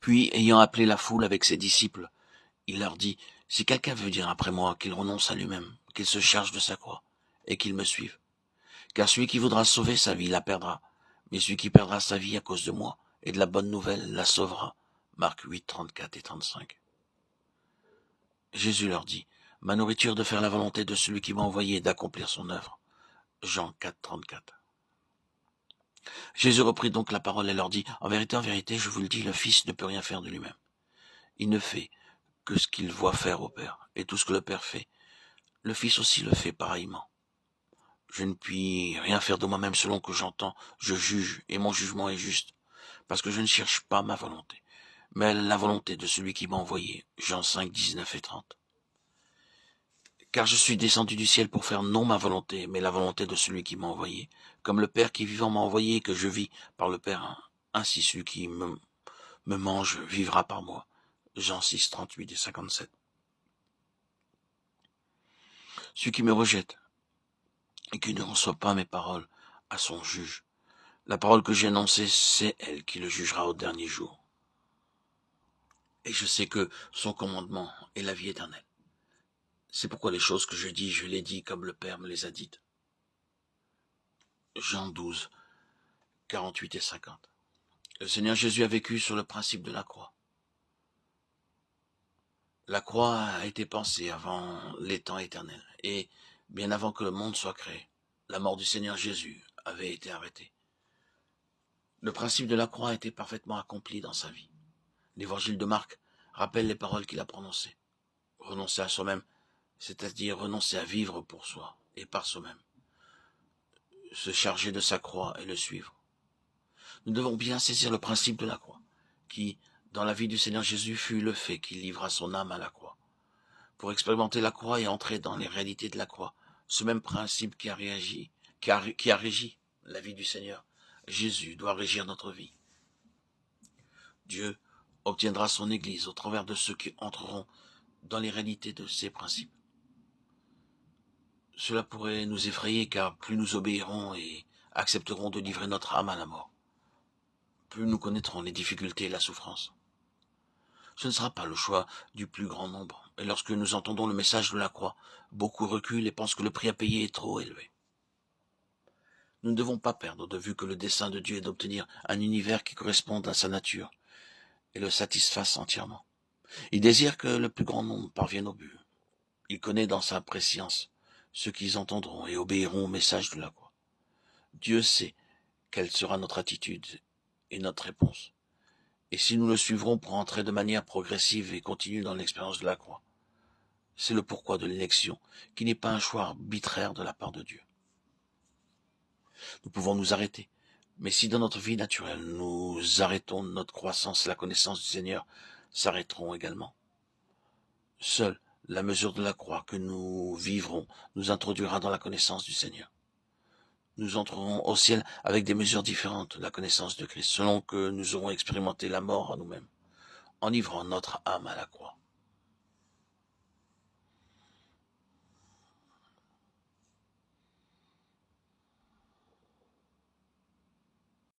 Puis, ayant appelé la foule avec ses disciples, il leur dit, « Si quelqu'un veut dire après moi qu'il renonce à lui-même, qu'il se charge de sa croix, et qu'il me suive. Car celui qui voudra sauver sa vie la perdra, mais celui qui perdra sa vie à cause de moi et de la bonne nouvelle la sauvera. » Marc 8, 34 et 35. Jésus leur dit, « Ma nourriture de faire la volonté de celui qui m'a envoyé et d'accomplir son œuvre. » Jean 4, 34. Jésus reprit donc la parole et leur dit, « En vérité, je vous le dis, le Fils ne peut rien faire de lui-même. Il ne fait que ce qu'il voit faire au Père, et tout ce que le Père fait, le Fils aussi le fait pareillement. Je ne puis rien faire de moi-même selon que j'entends, je juge, et mon jugement est juste, parce que je ne cherche pas ma volonté, mais la volonté de celui qui m'a envoyé. » Jean 5, 19 et 30. Car je suis descendu du ciel pour faire non ma volonté, mais la volonté de celui qui m'a envoyé. Comme le Père qui est vivant m'a envoyé et que je vis par le Père, ainsi celui qui me mange vivra par moi. Jean 6, 38 et 57. Celui qui me rejette et qui ne reçoit pas mes paroles a son juge. La parole que j'ai annoncée, c'est elle qui le jugera au dernier jour. Et je sais que son commandement est la vie éternelle. C'est pourquoi les choses que je dis, je les dis comme le Père me les a dites. Jean 12, 48 et 50. Le Seigneur Jésus a vécu sur le principe de la croix. La croix a été pensée avant les temps éternels, et bien avant que le monde soit créé, la mort du Seigneur Jésus avait été arrêtée. Le principe de la croix a été parfaitement accompli dans sa vie. L'évangile de Marc rappelle les paroles qu'il a prononcées. Renoncer à soi-même, c'est-à-dire renoncer à vivre pour soi et par soi-même. Se charger de sa croix et le suivre. Nous devons bien saisir le principe de la croix, qui, dans la vie du Seigneur Jésus, fut le fait qu'il livra son âme à la croix. Pour expérimenter la croix et entrer dans les réalités de la croix, ce même principe qui a régi la vie du Seigneur, Jésus doit régir notre vie. Dieu obtiendra son Église au travers de ceux qui entreront dans les réalités de ces principes. Cela pourrait nous effrayer car plus nous obéirons et accepterons de livrer notre âme à la mort, plus nous connaîtrons les difficultés et la souffrance. Ce ne sera pas le choix du plus grand nombre. Et lorsque nous entendons le message de la croix, beaucoup reculent et pensent que le prix à payer est trop élevé. Nous ne devons pas perdre de vue que le dessein de Dieu est d'obtenir un univers qui corresponde à sa nature et le satisfasse entièrement. Il désire que le plus grand nombre parvienne au but. Il connaît dans sa préscience ceux qui entendront et obéiront au message de la croix. Dieu sait quelle sera notre attitude et notre réponse. Et si nous le suivrons pour entrer de manière progressive et continue dans l'expérience de la croix. C'est le pourquoi de l'élection, qui n'est pas un choix arbitraire de la part de Dieu. Nous pouvons nous arrêter, mais si dans notre vie naturelle nous arrêtons notre croissance et la connaissance du Seigneur s'arrêteront également. Seule la mesure de la croix que nous vivrons nous introduira dans la connaissance du Seigneur. Nous entrerons au ciel avec des mesures différentes de la connaissance de Christ, selon que nous aurons expérimenté la mort en nous-mêmes, enivrant notre âme à la croix.